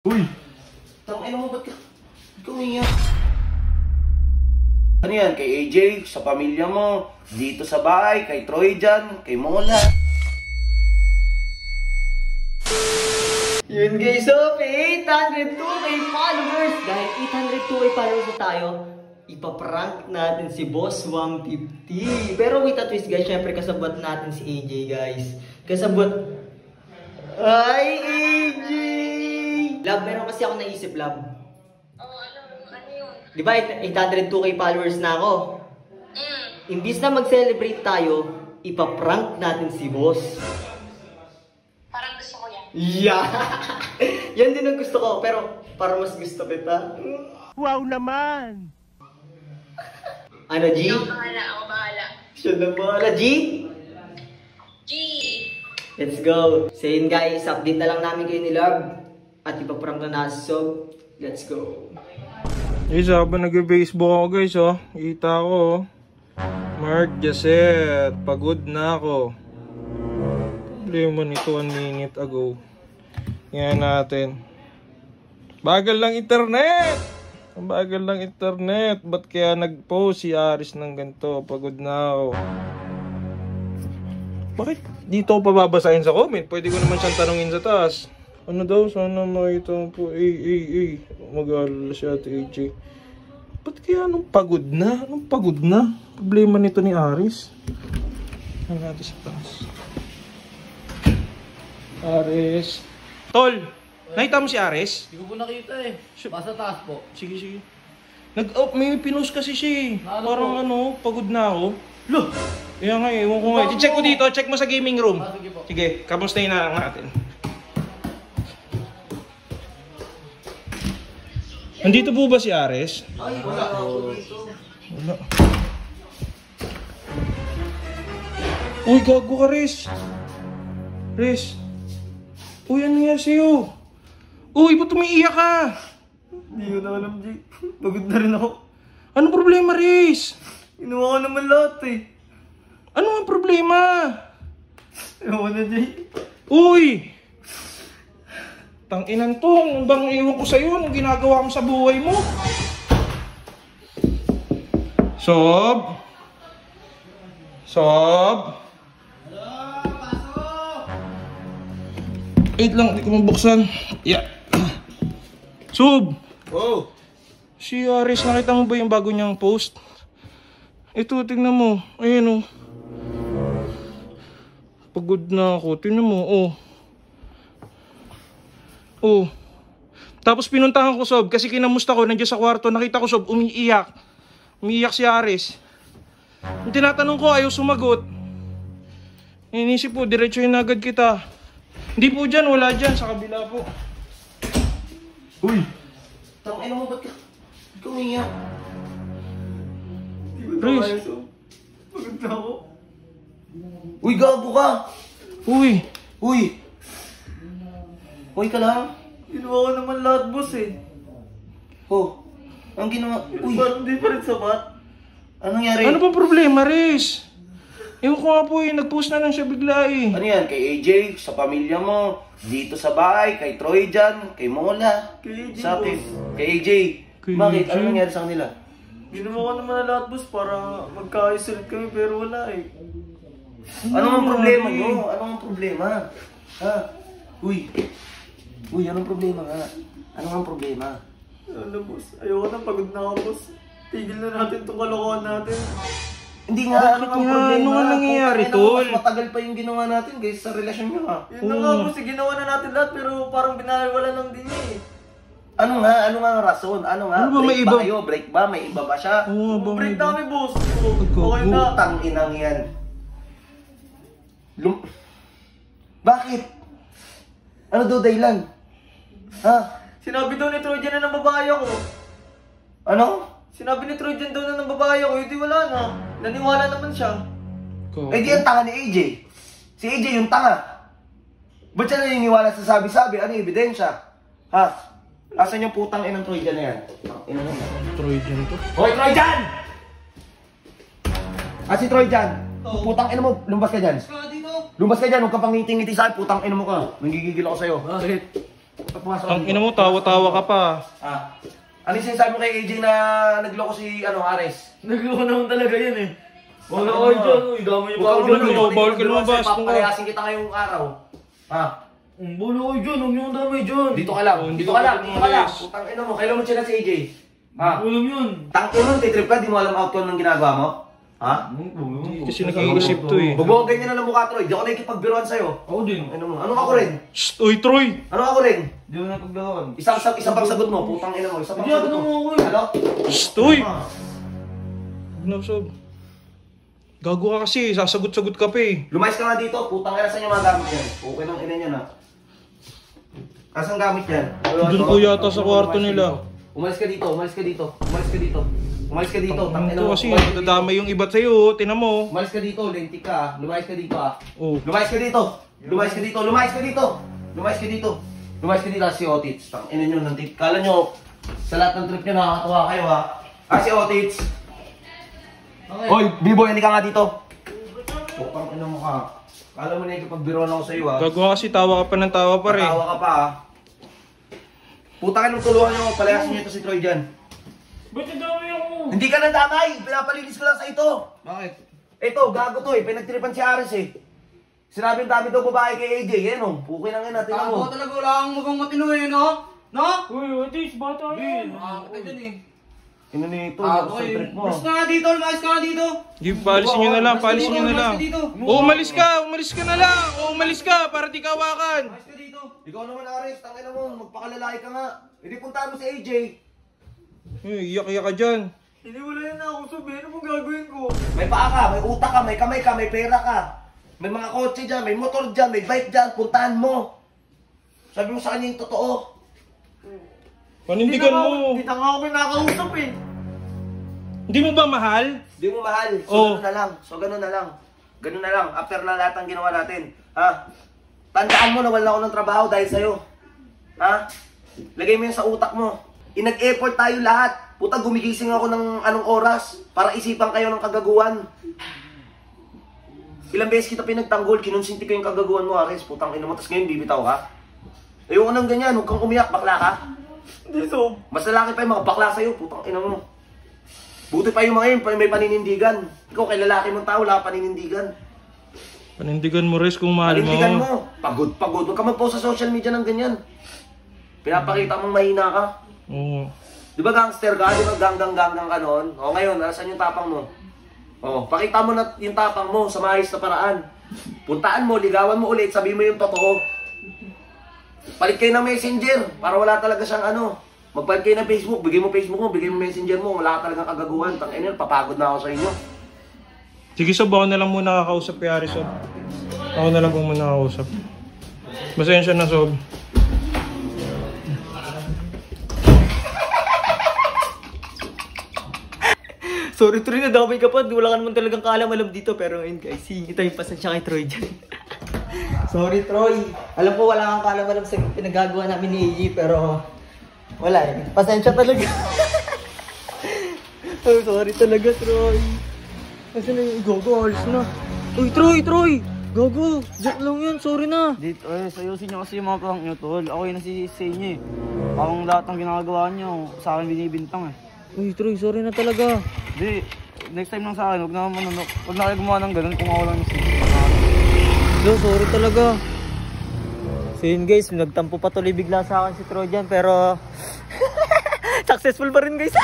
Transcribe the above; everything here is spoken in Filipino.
Uy! Tangina mo, ba't ka umiyak? Ano yan? Kay AJ, sa pamilya mo, dito sa bahay, kay Troy dyan, kay Mola. Yun guys, so 802k followers. Dahil 802k followers na tayo, ipaprank natin si Boss 150. Pero wait a twist guys, syempre kasabot natin si AJ guys. Kasabot. Ay, AJ! Love, meron kasi ako naisip, Love. Ano yun? Di ba 802k followers na ako? Imbis na mag-celebrate tayo, ipaprank natin si Boss. Parang gusto ko yan. Yeah! Yan din ang gusto ko, pero para mas gusto kita. Wow naman! Ano, G? Ako bahala. Siya na bahala, G? G! Let's go! So yun guys, update na lang namin kayo ni Love. At ipaprank na natin, so let's go! Guys, habang nag-Facebook ako guys, oh. Kita ko, oh. Mark Jacet, pagod na ako. Problema nito 1 minute ago. Yan natin. Bagal lang internet! Bagal lang internet. Ba't kaya nag-post si Aris ng ganito? Pagod na ako. Bakit dito ako pababasahin sa comment? Pwede ko naman siyang tanungin sa taas. Ano daw? Sana makita mo po. Mag-aalala si Ate AJ. Ba't kaya anong pagod na? Anong pagod na? Problema nito ni Aris. Ano natin sa taas? Aris. Tol! Nakita mo si Aris? Hindi ko po nakita eh. Basta taas po. Sige, sige. May pinost kasi siya eh. Ano Parang po? ano, pagod na ako. Loh! Kaya nga eh, ewan ko nga. I-check ko dito, check mo sa gaming room. Sige po. Sige, kamustahin na lang natin. Nandito po ba si Ares? Ay, wala ako dito. Wala. Uy, gago ka, Riz. Riz. Uy, ano yan sa'yo? Uy, ba't umiiyak ka? Hindi ko na alam, J. Pagod na rin ako. Anong problema, Riz? Inuwa ko naman lahat eh. Ano ang problema? Ewan na, J. Uy! Tang-inan to, ang bang iwan ko sa'yo, anong ginagawa mo sa buhay mo? Sob? Sob? Wait lang, hindi ko mabuksan. Yeah. Sob! Oh! Si Aris, nakita mo ba yung bago niyang post? Ito, tingnan mo. Ayan, oh. Pagod na ako. Tingnan mo, oh. Oh. Tapos pinuntahan ko, Sob, kasi kinamusta ko, nandiyan sa kwarto, nakita ko, Sob, umiiyak. Umiiyak si Aris. Yung tinatanong ko, ayaw sumagot. Inisip po, diretso yun agad kita. Hindi po dyan, wala dyan, sa kabila po. Uy! Tangina mo, ba't ka umiyak? Riz. Pagod na ako. Uy, gago ka! Uy! Uy! Uy ka lang? Ginawa ko naman lahat, boss eh. Oh, ang ginawa... Uy, Parang di pa rin sapat. anong nangyari? Ano ba problema, Riz? Ewan ko nga po eh, nag-post na lang siya bigla eh. Ano yan? Kay AJ, sa pamilya mo, dito sa bahay, kay Troy dyan, kay Mola. Kay AJ, Sa akin. boss. Kay AJ. Kay Bakit? AJ? Ano nangyari sa kanila? Ginawa ko naman na lahat, boss, para magkaayos ulit kami, pero wala eh. Ano ang problema nyo? Ano ang problema? Ha? Uy. Uy, anong problema nga? Ano ang problema? Ano, boss? Ayoko na, pagod na ako, boss. Tigil na natin itong kalokohan natin. Hindi nga, ano ang nga? problema? Ano nga nangyayari, Putang ina mo, tol? Mas matagal pa yung ginawa natin guys sa relasyon nyo ha. Yun na nga, boss, ginawa na natin lahat, pero parang binaliwala lang din niya eh. Ano nga? Ano nga ang rason? Ano nga? Ano ba, may Break iba? ba kayo? Break ba? May iba ba siya? Oo nga ba? Break may- na kami, boss. Okay na. Putang inang yan. Bakit? Ano daw dahilan? Ha? Sinabi daw ni Trojan na ng babae ako. Ano? Sinabi ni Trojan daw na ng babae ako, hindi wala na. Naniwala naman siya. Eh di ang tanga ni AJ. Si AJ yung tanga. Ba't siya naniniwala sa sabi-sabi? Ano yung ebidensya? Ha? Asan yung putang inang Trojan na yan? Ina na yan. Troy dyan to. Hoy, Trojan! Si Trojan! Putang ina mo, lumabas ka dyan. Kaya dito. Lumabas ka dyan, huwag ka pang ngiti-ngiti sa akin, putang ina mo ka. Nanggigigil ako sa'yo. Bakit? Ang ina mo, tawa-tawa ka pa. Ah. Ano yung sinasabi mo kay AJ na nagloko si Ares? Nagloko naman talaga yan eh. Wala kayo dyan, uy. Dami niyo pa ako dyan. Bawal ka lumabas. Papalayasin kita ngayong araw. Ha? Wala kayo dyan, huwag niyo ang dami dyan. Dito ka lang. Dito ka lang. Putang ina mo. Kailan mo siya si AJ? Ha? Alam yun. Tangin mo, titrip ka, di mo alam outcome ng ginagawa mo? Ha? Kasi nag-iisip to eh. Huwag mo ganyan na ng mukha, Troy. Di ako nakikipagbiruan sa'yo. Ako din. Ano ako rin? Shh! Uy, Troy! Ano ako rin? Di mo na paglawan. Isang pang sagot mo, putang ina mo. Isang pang Hindi, sagot tanong mo mo. ako eh. Ano? Shh! Uy! Ano, Sob? Gago ka kasi, sasagot-sagot ka pa eh. Lumayas ka nga dito, putang ina sa inyo mga gamit yan. Okay lang ina niyan ha. Kasang gamit yan? Doon ko yata sa kwarto nila. Umalis ka dito, umalis ka dito, umalis ka dito. Umalis ka dito, tangina Ito mo. kasi, nadadamay yung iba't sa'yo, tinan mo. Umalis ka dito, lentik ka ha. Lumayas ka dito ha. Oh. Lumayas ka dito. Lumayas ka dito, lumayas ka dito. Lumayas ka dito. Lumayas ka dito si Otits. Tangina nyo, nantik. Kala nyo, sa lahat ng trip nyo nakakatawa kayo ha. Si Otits. Hoy, B-boy, hindi ka nga dito. Putang ina mo ka. Kala mo na ikipagbiruan ako sa'yo ha. Gago ka kasi, tawa ka pa ng tawa pa rin. Tawa ka pa ha. Putakin ng tulungan nyo, palayasin nyo ito si Troy dyan. Ba't nadamay ako? Hindi ka nandamay! Pinapalinis ko lang sa ito! Bakit? Ito, gago to eh. Pinagtripan si Ares eh. Sinabi ang dami daw babae kay AJ. Yan o. Pukin lang yan natin mo. Talaga wala kang mukhang matino eh, no? No? Uy, Otis, bata yan. Makakita dyan eh. Ino nito, ako sa trip mo. Mas ka nga dito, lumayas ka nga dito. Sige, paalisin nyo na lang, paalisin nyo na lang. Umalis ka na lang. Umalis ka, para di kawakan. Lumayas ka dito. Ikaw naman Ares, tangina mo. Magpakalalaki ka nga. Hindi puntahan mo si AJ. Iyak-iyak ka dyan. Hindi wala yan na ako sabihin. Ano mong gagawin ko? May paa ka, may utak ka, may kamay ka, may pera ka. May mga kotse dyan, may motor dyan, may bike dyan. Puntahan mo. Sabi mo sa kanya yung totoo. Panindigan mo. Hindi na nga ako nakausap eh. Hindi mo ba mahal? Hindi mo mahal. So, Oh. ganun na lang. So, ganun na lang. Ganun na lang. After na lahat ng ginawa natin. Ha? Tandaan mo na wala ako ng trabaho dahil sa'yo. Ha? Lagay mo yun sa utak mo. Inag-effort tayo lahat. Puta, gumigising ako ng anong oras para isipan kayo ng kagaguhan. Ilang beses kita pinagtanggol, kinonsinti ko yung kagaguhan mo, Ares. Putang ina mo, tas ngayon bibitaw ka. Ayoko nang ganyan, huwag kang umiyak, bakla ka. Hindi so. Mas lalaki pa yung mga bakla sa'yo, putang ina mo. Buti pa yung mga yun, may paninindigan. Ikaw kay lalaki mong tao, wala ka paninindigan. Panindigan mo, Res, kung mahal mo. Panindigan mo. Pagod. Huwag ka mag-post sa social media ng ganyan. Pinapakita mong mahina ka. Oo. Di ba gangster ka? Di ba ganggang ka noon? O ngayon, nasan yung tapang mo? O, pakita mo na yung tapang mo sa maayos na paraan. Puntaan mo, ligawan mo ulit, sabihin mo yung totoo. Palit kayo ng messenger para wala talaga siyang ano. Magpalit kayo ng Facebook, bigay mo Facebook mo, bigay mo messenger mo, wala ka talagang kagaguhan. Tangina, papagod na ako sa inyo. Sige, Sob, ako na lang muna kakausap kay Aris, Sob. Ako na lang po muna kakausap. Masensya na, Sob. Sorry Troy, nadamay ka pa. Wala ka naman talagang kaalam-alam dito. Pero ngayon guys, hingi tayo pasensya kay Troy dyan. Sorry Troy. Alam ko wala kang kaalam-alam sa pinagagawa namin ni AJ. Pero wala eh. Pasensya talaga. Oh, sorry talaga Troy. Kasi na yung gogo, alis na. Uy Troy! Gogo, joke lang yan, sorry na. Dito, sayusin nyo kasi yung mga prank nyo, tol. Ako yung nasisisi nyo eh. Parang lahat ng ginagawa nyo, sa akin binibintang eh. Uy Troy, sorry na talaga. Di, next time lang sa akin, huwag na manunok. Huwag na kayo gumawa ng ganun kung ako lang yung No, sorry talaga. So yun guys, nagtampo pa tuloy bigla sa akin si Trojan pero successful pa rin guys.